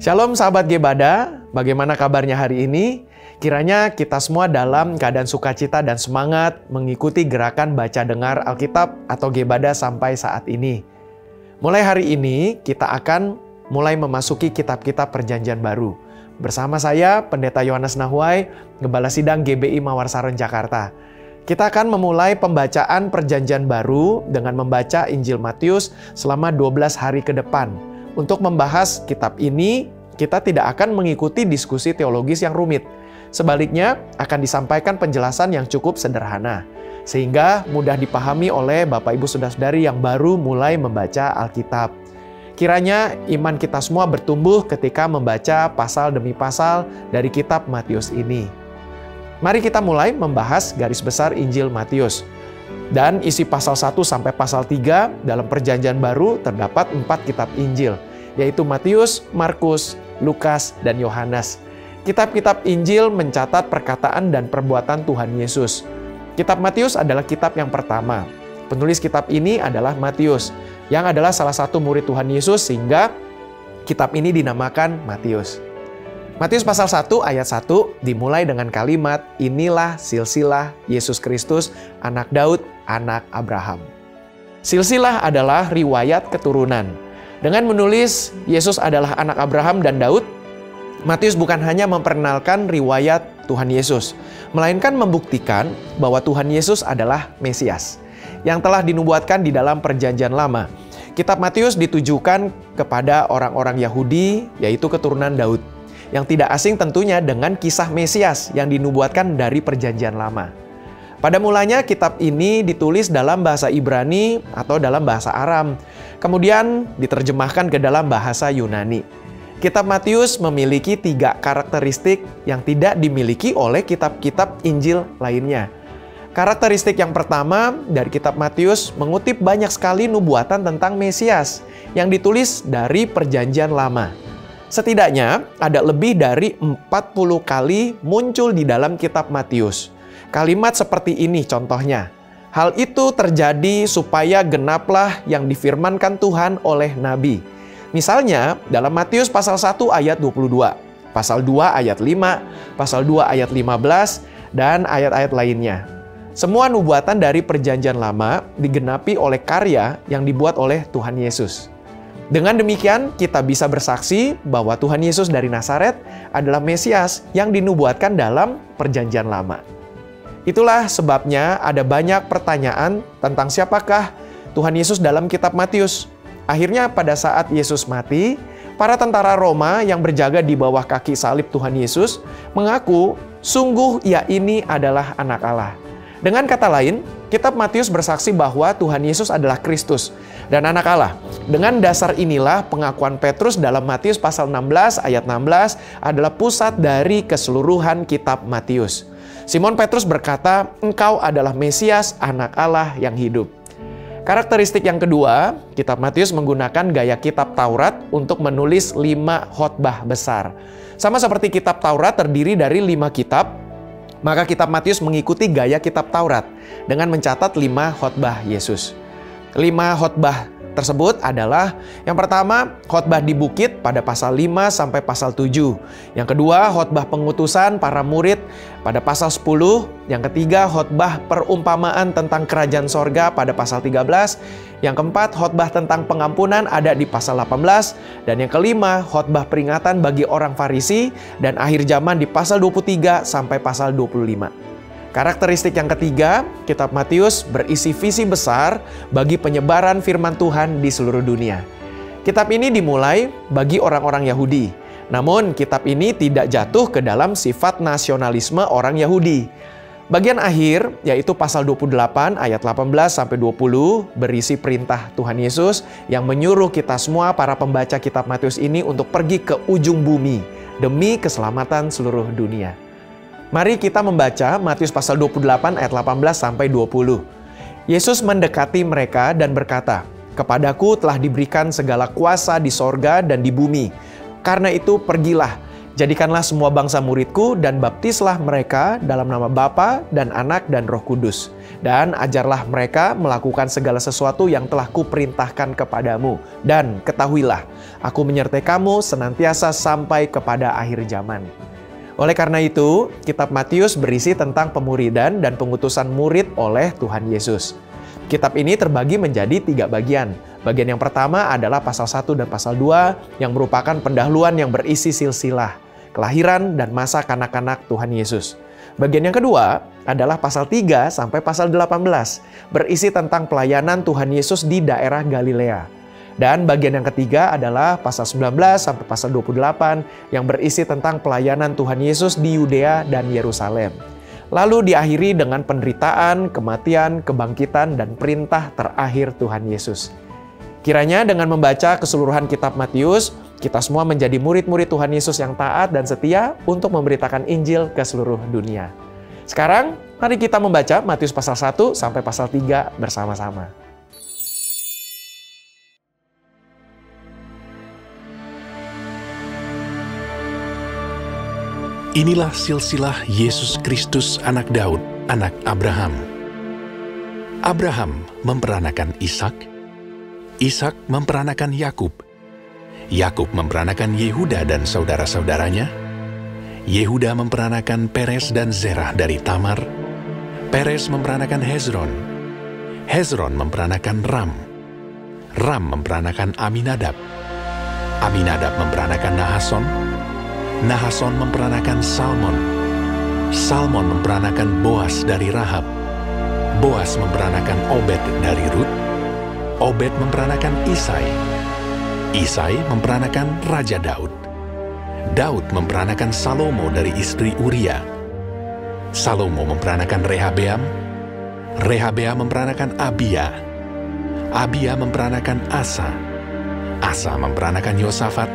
Shalom sahabat Gebada, bagaimana kabarnya hari ini? Kiranya kita semua dalam keadaan sukacita dan semangat mengikuti gerakan baca dengar Alkitab atau Gebada sampai saat ini. Mulai hari ini kita akan mulai memasuki kitab-kitab perjanjian baru. Bersama saya, Pendeta Yohanes Nahuai, Gembala Sidang GBI Mawarsaron Jakarta. Kita akan memulai pembacaan perjanjian baru dengan membaca Injil Matius selama 12 hari ke depan. Untuk membahas kitab ini, kita tidak akan mengikuti diskusi teologis yang rumit. Sebaliknya, akan disampaikan penjelasan yang cukup sederhana, sehingga mudah dipahami oleh Bapak Ibu Saudara-saudari yang baru mulai membaca Alkitab. Kiranya iman kita semua bertumbuh ketika membaca pasal demi pasal dari kitab Matius ini. Mari kita mulai membahas garis besar Injil Matius. Dan isi pasal 1 sampai pasal 3 dalam perjanjian baru terdapat 4 kitab Injil, yaitu Matius, Markus, Lukas, dan Yohanes. Kitab-kitab Injil mencatat perkataan dan perbuatan Tuhan Yesus. Kitab Matius adalah kitab yang pertama. Penulis kitab ini adalah Matius, yang adalah salah satu murid Tuhan Yesus, sehingga kitab ini dinamakan Matius. Matius pasal 1 ayat 1 dimulai dengan kalimat, "Inilah silsilah Yesus Kristus, anak Daud, anak Abraham." Silsilah adalah riwayat keturunan. Dengan menulis Yesus adalah anak Abraham dan Daud, Matius bukan hanya memperkenalkan riwayat Tuhan Yesus, melainkan membuktikan bahwa Tuhan Yesus adalah Mesias yang telah dinubuatkan di dalam perjanjian lama. Kitab Matius ditujukan kepada orang-orang Yahudi, yaitu keturunan Daud, yang tidak asing tentunya dengan kisah Mesias yang dinubuatkan dari perjanjian lama. Pada mulanya kitab ini ditulis dalam bahasa Ibrani atau dalam bahasa Aram, kemudian diterjemahkan ke dalam bahasa Yunani. Kitab Matius memiliki 3 karakteristik yang tidak dimiliki oleh kitab-kitab Injil lainnya. Karakteristik yang pertama dari kitab Matius mengutip banyak sekali nubuatan tentang Mesias yang ditulis dari perjanjian lama. Setidaknya ada lebih dari 40 kali muncul di dalam kitab Matius. Kalimat seperti ini contohnya. Hal itu terjadi supaya genaplah yang difirmankan Tuhan oleh Nabi. Misalnya dalam Matius pasal 1 ayat 22, pasal 2 ayat 5, pasal 2 ayat 15, dan ayat-ayat lainnya. Semua nubuatan dari perjanjian lama digenapi oleh karya yang dibuat oleh Tuhan Yesus. Dengan demikian, kita bisa bersaksi bahwa Tuhan Yesus dari Nazaret adalah Mesias yang dinubuatkan dalam perjanjian lama. Itulah sebabnya ada banyak pertanyaan tentang siapakah Tuhan Yesus dalam kitab Matius. Akhirnya pada saat Yesus mati, para tentara Roma yang berjaga di bawah kaki salib Tuhan Yesus mengaku, sungguh ia ini adalah anak Allah. Dengan kata lain, kitab Matius bersaksi bahwa Tuhan Yesus adalah Kristus dan anak Allah. Dengan dasar inilah pengakuan Petrus dalam Matius pasal 16 ayat 16 adalah pusat dari keseluruhan kitab Matius. Simon Petrus berkata, "Engkau adalah Mesias, anak Allah yang hidup." Karakteristik yang kedua, kitab Matius menggunakan gaya kitab Taurat untuk menulis 5 khotbah besar. Sama seperti kitab Taurat terdiri dari 5 kitab, maka kitab Matius mengikuti gaya kitab Taurat dengan mencatat 5 khotbah Yesus. 5 khotbah tersebut adalah yang pertama, khotbah di bukit pada pasal 5 sampai pasal 7. Yang kedua, khotbah pengutusan para murid pada pasal 10. Yang ketiga, khotbah perumpamaan tentang kerajaan sorga pada pasal 13. Yang keempat, khotbah tentang pengampunan ada di pasal 18. Dan yang kelima, khotbah peringatan bagi orang Farisi dan akhir zaman di pasal 23 sampai pasal 25. Karakteristik yang ketiga, kitab Matius berisi visi besar bagi penyebaran firman Tuhan di seluruh dunia. Kitab ini dimulai bagi orang-orang Yahudi. Namun, kitab ini tidak jatuh ke dalam sifat nasionalisme orang Yahudi. Bagian akhir, yaitu pasal 28 ayat 18 sampai 20, berisi perintah Tuhan Yesus yang menyuruh kita semua para pembaca kitab Matius ini untuk pergi ke ujung bumi demi keselamatan seluruh dunia. Mari kita membaca Matius pasal 28 ayat 18 sampai 20. Yesus mendekati mereka dan berkata, "Kepadaku telah diberikan segala kuasa di sorga dan di bumi. Karena itu pergilah, Jadikanlah semua bangsa muridku dan baptislah mereka dalam nama Bapa dan Anak dan Roh Kudus. Dan ajarlah mereka melakukan segala sesuatu yang telah kuperintahkan kepadamu. Dan ketahuilah, aku menyertai kamu senantiasa sampai kepada akhir zaman. Oleh karena itu, kitab Matius berisi tentang pemuridan dan pengutusan murid oleh Tuhan Yesus. Kitab ini terbagi menjadi 3 bagian. Bagian yang pertama adalah pasal 1 dan pasal 2 yang merupakan pendahuluan yang berisi silsilah, kelahiran dan masa kanak-kanak Tuhan Yesus. Bagian yang kedua adalah pasal 3 sampai pasal 18, berisi tentang pelayanan Tuhan Yesus di daerah Galilea. Dan bagian yang ketiga adalah pasal 19 sampai pasal 28 yang berisi tentang pelayanan Tuhan Yesus di Yudea dan Yerusalem. Lalu diakhiri dengan penderitaan, kematian, kebangkitan, dan perintah terakhir Tuhan Yesus. Kiranya dengan membaca keseluruhan kitab Matius, kita semua menjadi murid-murid Tuhan Yesus yang taat dan setia untuk memberitakan Injil ke seluruh dunia. Sekarang, mari kita membaca Matius pasal 1 sampai pasal 3 bersama-sama. Inilah silsilah Yesus Kristus anak Daud, anak Abraham. Abraham memperanakan Ishak, Ishak memperanakan Yakub, Yakub memperanakan Yehuda dan saudara-saudaranya, Yehuda memperanakan Peres dan Zerah dari Tamar, Peres memperanakan Hezron, Hezron memperanakan Ram, Ram memperanakan Aminadab, Aminadab memperanakan Nahason, Nahason memperanakan Salmon, Salmon memperanakan Boas dari Rahab, Boas memperanakan Obed dari Rut, Obed memperanakan Isai, Isai memperanakan Raja Daud, Daud memperanakan Salomo dari istri Uria, Salomo memperanakan Rehabeam, Rehabeam memperanakan Abia, Abia memperanakan Asa, Asa memperanakan Yosafat,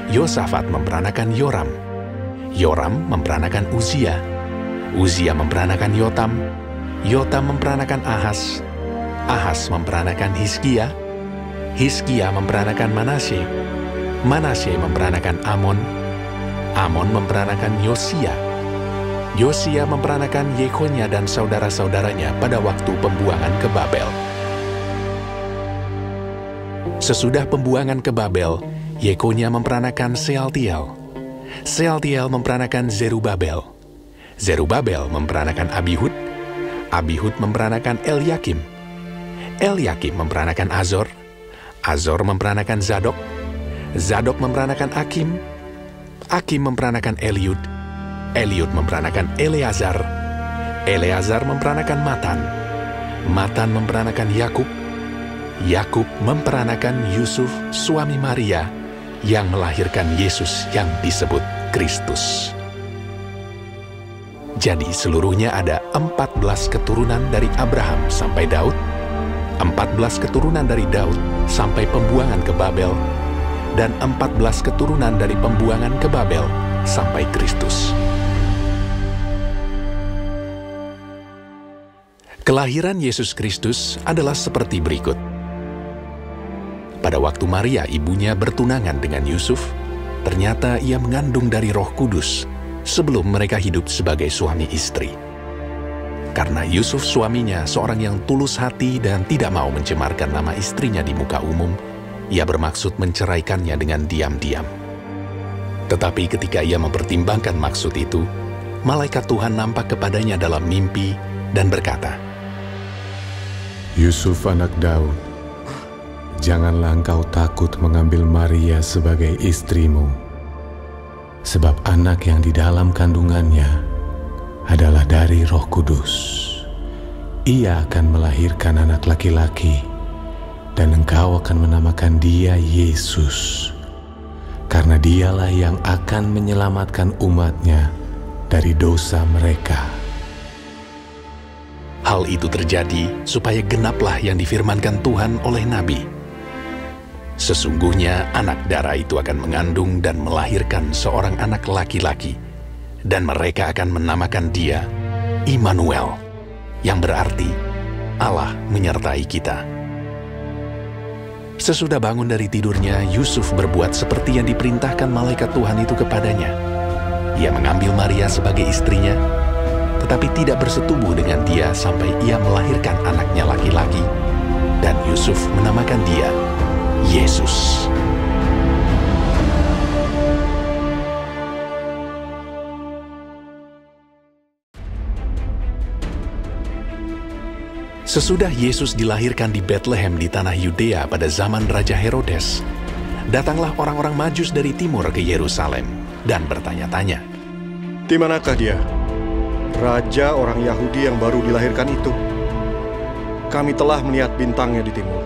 Yosafat memperanakan Yoram, Yoram memperanakan Uzia, Uzia memperanakan Yotam, Yotam memperanakan Ahas, Ahas memperanakan Hizkia, Hizkia memperanakan Manasye, Manasye memperanakan Amon, Amon memperanakan Yosia, Yosia memperanakan Yekonya dan saudara-saudaranya pada waktu pembuangan ke Babel. Sesudah pembuangan ke Babel, Yekonya memperanakan Sealtiel, Sealtiel memperanakan Zerubabel, Zerubabel memperanakan Abihud, Abihud memperanakan Eliakim, Eliakim memperanakan Azor, Azor memperanakan Zadok, Zadok memperanakan Akim, Akim memperanakan Eliud, Eliud memperanakan Eleazar, Eleazar memperanakan Matan, Matan memperanakan Yakub, Yakub memperanakan Yusuf suami Maria yang melahirkan Yesus yang disebut Kristus. Jadi seluruhnya ada 14 keturunan dari Abraham sampai Daud, 14 keturunan dari Daud sampai pembuangan ke Babel, dan 14 keturunan dari pembuangan ke Babel sampai Kristus. Kelahiran Yesus Kristus adalah seperti berikut. Pada waktu Maria ibunya bertunangan dengan Yusuf, ternyata ia mengandung dari Roh Kudus sebelum mereka hidup sebagai suami istri. Karena Yusuf suaminya seorang yang tulus hati dan tidak mau mencemarkan nama istrinya di muka umum, ia bermaksud menceraikannya dengan diam-diam. Tetapi ketika ia mempertimbangkan maksud itu, malaikat Tuhan nampak kepadanya dalam mimpi dan berkata, Yusuf anak Daud, janganlah engkau takut mengambil Maria sebagai istrimu, sebab anak yang di dalam kandungannya adalah dari Roh Kudus. Ia akan melahirkan anak laki-laki, dan engkau akan menamakan dia Yesus, karena dialah yang akan menyelamatkan umatnya dari dosa mereka. Hal itu terjadi supaya genaplah yang difirmankan Tuhan oleh Nabi. Sesungguhnya anak darah itu akan mengandung dan melahirkan seorang anak laki-laki, dan mereka akan menamakan dia Immanuel, yang berarti Allah menyertai kita. Sesudah bangun dari tidurnya, Yusuf berbuat seperti yang diperintahkan malaikat Tuhan itu kepadanya. Ia mengambil Maria sebagai istrinya, tetapi tidak bersetubuh dengan dia sampai ia melahirkan anaknya laki-laki, dan Yusuf menamakan dia Yesus. Sesudah Yesus dilahirkan di Bethlehem di tanah Yudea pada zaman Raja Herodes, datanglah orang-orang Majus dari timur ke Yerusalem dan bertanya-tanya, "Di manakah dia, Raja orang Yahudi yang baru dilahirkan itu? Kami telah melihat bintangnya di timur,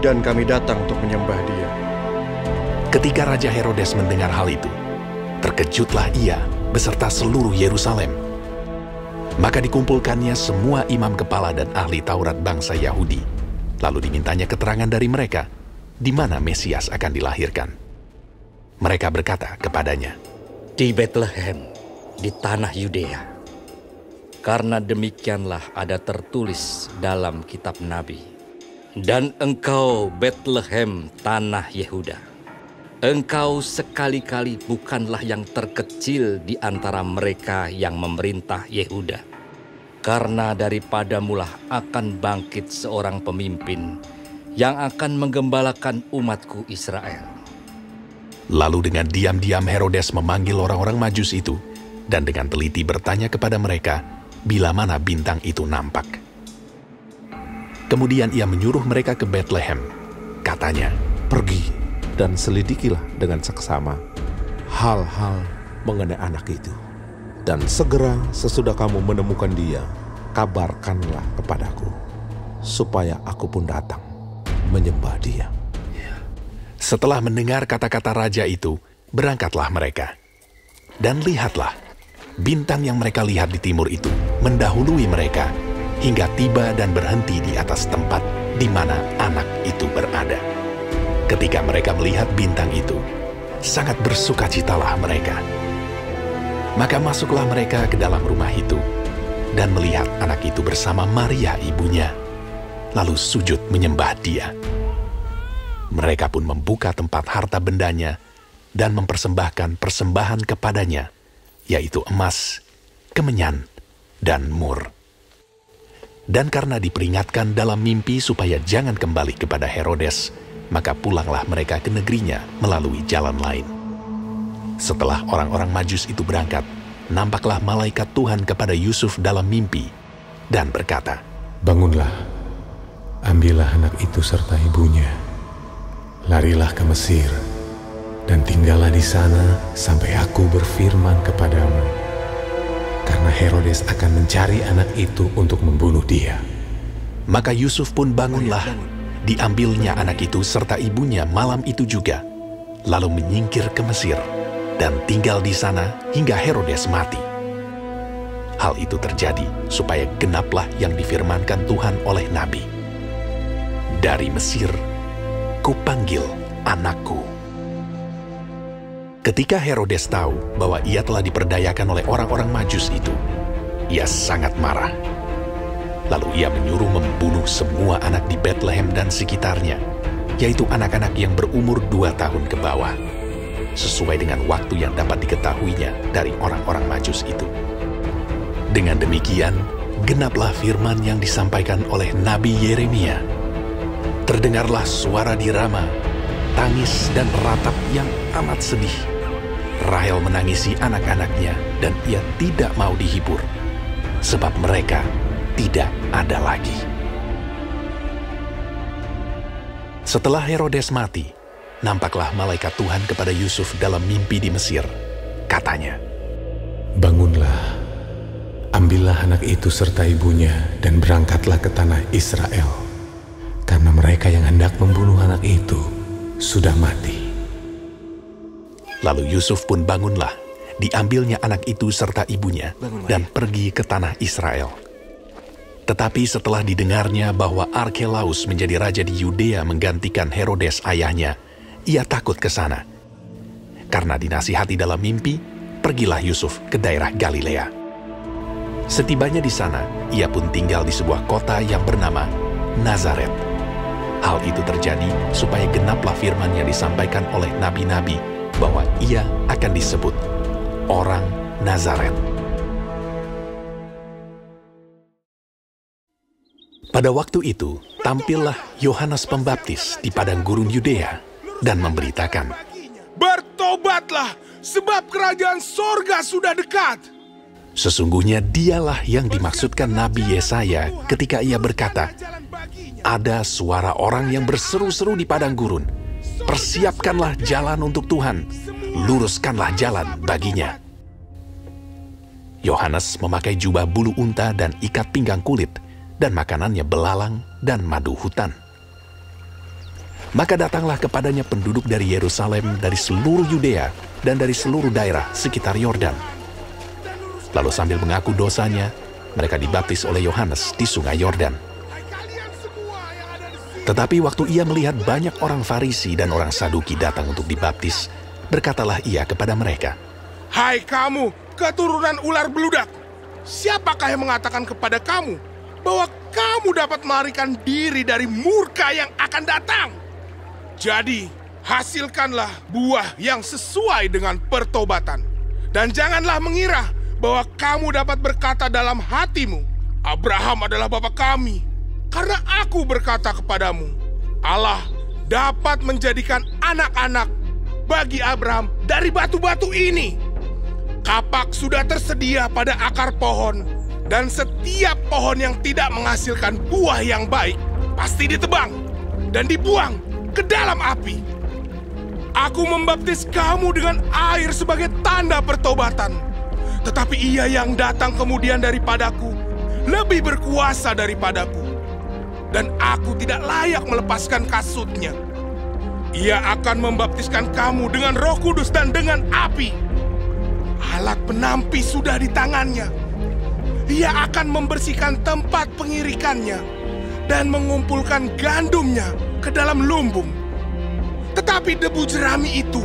dan kami datang untuk menyembah dia." Ketika Raja Herodes mendengar hal itu, terkejutlah ia beserta seluruh Yerusalem. Maka dikumpulkannya semua imam kepala dan ahli Taurat bangsa Yahudi, lalu dimintanya keterangan dari mereka di mana Mesias akan dilahirkan. Mereka berkata kepadanya, "Di Bethlehem, di tanah Yudea. Karena demikianlah ada tertulis dalam kitab Nabi. Dan engkau, Bethlehem, tanah Yehuda, engkau sekali-kali bukanlah yang terkecil di antara mereka yang memerintah Yehuda. Karena daripadamulah akan bangkit seorang pemimpin yang akan menggembalakan umatku Israel." Lalu dengan diam-diam Herodes memanggil orang-orang Majus itu, dan dengan teliti bertanya kepada mereka bila mana bintang itu nampak. Kemudian ia menyuruh mereka ke Bethlehem. Katanya, "Pergi dan selidikilah dengan seksama hal-hal mengenai anak itu. Dan segera sesudah kamu menemukan dia, kabarkanlah kepadaku, supaya aku pun datang menyembah dia." Setelah mendengar kata-kata raja itu, berangkatlah mereka. Dan lihatlah, bintang yang mereka lihat di timur itu mendahului mereka, hingga tiba dan berhenti di atas tempat di mana anak itu berada. Ketika mereka melihat bintang itu, sangat bersukacitalah mereka. Maka masuklah mereka ke dalam rumah itu, dan melihat anak itu bersama Maria ibunya, lalu sujud menyembah dia. Mereka pun membuka tempat harta bendanya, dan mempersembahkan persembahan kepadanya, yaitu emas, kemenyan, dan mur. Dan karena diperingatkan dalam mimpi supaya jangan kembali kepada Herodes, maka pulanglah mereka ke negerinya melalui jalan lain. Setelah orang-orang Majus itu berangkat, nampaklah malaikat Tuhan kepada Yusuf dalam mimpi dan berkata, "Bangunlah, ambillah anak itu serta ibunya, larilah ke Mesir, dan tinggallah di sana sampai aku berfirman kepadamu. Karena Herodes akan mencari anak itu untuk membunuh dia." Maka Yusuf pun bangunlah, diambilnya anak itu serta ibunya malam itu juga, lalu menyingkir ke Mesir, dan tinggal di sana hingga Herodes mati. Hal itu terjadi supaya genaplah yang difirmankan Tuhan oleh Nabi. "Dari Mesir, kupanggil anakku." Ketika Herodes tahu bahwa ia telah diperdayakan oleh orang-orang Majus itu, ia sangat marah. Lalu ia menyuruh membunuh semua anak di Bethlehem dan sekitarnya, yaitu anak-anak yang berumur 2 tahun ke bawah, sesuai dengan waktu yang dapat diketahuinya dari orang-orang Majus itu. Dengan demikian, genaplah firman yang disampaikan oleh Nabi Yeremia. Terdengarlah suara di Rama, tangis dan ratap yang amat sedih. Rahel menangisi anak-anaknya, dan ia tidak mau dihibur, sebab mereka tidak ada lagi. Setelah Herodes mati, nampaklah malaikat Tuhan kepada Yusuf dalam mimpi di Mesir. Katanya, "Bangunlah, ambillah anak itu serta ibunya, dan berangkatlah ke tanah Israel, karena mereka yang hendak membunuh anak itu sudah mati." Lalu Yusuf pun bangunlah, diambilnya anak itu serta ibunya, dan pergi ke tanah Israel. Tetapi setelah didengarnya bahwa Arkelaus menjadi raja di Yudea menggantikan Herodes ayahnya, ia takut ke sana. Karena dinasihati dalam mimpi, pergilah Yusuf ke daerah Galilea. Setibanya di sana, ia pun tinggal di sebuah kota yang bernama Nazaret. Hal itu terjadi supaya genaplah firman yang disampaikan oleh nabi-nabi, bahwa ia akan disebut orang Nazaret. Pada waktu itu, tampillah Yohanes Pembaptis di padang gurun Yudea dan memberitakan, "Bertobatlah, sebab kerajaan sorga sudah dekat." Sesungguhnya dialah yang dimaksudkan Nabi Yesaya ketika ia berkata, "Ada suara orang yang berseru-seru di padang gurun, persiapkanlah jalan untuk Tuhan, luruskanlah jalan baginya." Yohanes memakai jubah bulu unta dan ikat pinggang kulit, dan makanannya belalang dan madu hutan. Maka datanglah kepadanya penduduk dari Yerusalem, dari seluruh Yudea, dan dari seluruh daerah sekitar Yordan. Lalu sambil mengaku dosanya, mereka dibaptis oleh Yohanes di sungai Yordan. Tetapi waktu ia melihat banyak orang Farisi dan orang Saduki datang untuk dibaptis, berkatalah ia kepada mereka, "Hai kamu, keturunan ular beludak, siapakah yang mengatakan kepada kamu bahwa kamu dapat melarikan diri dari murka yang akan datang? Jadi, hasilkanlah buah yang sesuai dengan pertobatan. Dan janganlah mengira bahwa kamu dapat berkata dalam hatimu, 'Abraham adalah bapa kami.' Karena aku berkata kepadamu, Allah dapat menjadikan anak-anak bagi Abraham dari batu-batu ini. Kapak sudah tersedia pada akar pohon, dan setiap pohon yang tidak menghasilkan buah yang baik pasti ditebang dan dibuang ke dalam api. Aku membaptis kamu dengan air sebagai tanda pertobatan. Tetapi ia yang datang kemudian daripadaku lebih berkuasa daripadaku, dan aku tidak layak melepaskan kasutnya. Ia akan membaptiskan kamu dengan Roh Kudus dan dengan api. Alat penampi sudah di tangannya. Ia akan membersihkan tempat pengirikannya dan mengumpulkan gandumnya ke dalam lumbung. Tetapi debu jerami itu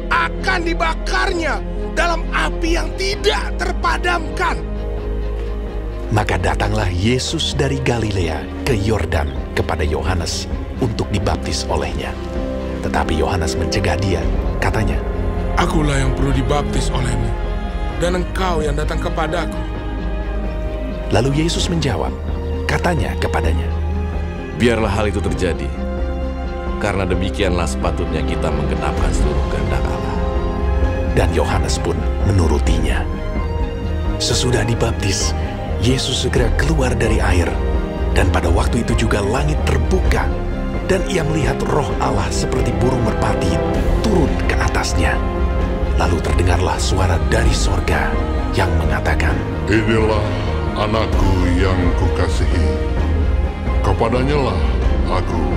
akan dibakarnya dalam api yang tidak terpadamkan." Maka datanglah Yesus dari Galilea ke Yordan kepada Yohanes untuk dibaptis olehnya. Tetapi Yohanes mencegah dia, katanya, "Akulah yang perlu dibaptis olehmu, dan engkau yang datang kepadaku." Lalu Yesus menjawab, katanya kepadanya, "Biarlah hal itu terjadi, karena demikianlah sepatutnya kita menggenapkan seluruh kehendak Allah." Dan Yohanes pun menurutinya. Sesudah dibaptis, Yesus segera keluar dari air, dan pada waktu itu juga langit terbuka, dan ia melihat Roh Allah seperti burung merpati turun ke atasnya. Lalu terdengarlah suara dari sorga yang mengatakan, "Inilah anakku yang kukasihi, kepadanya lah aku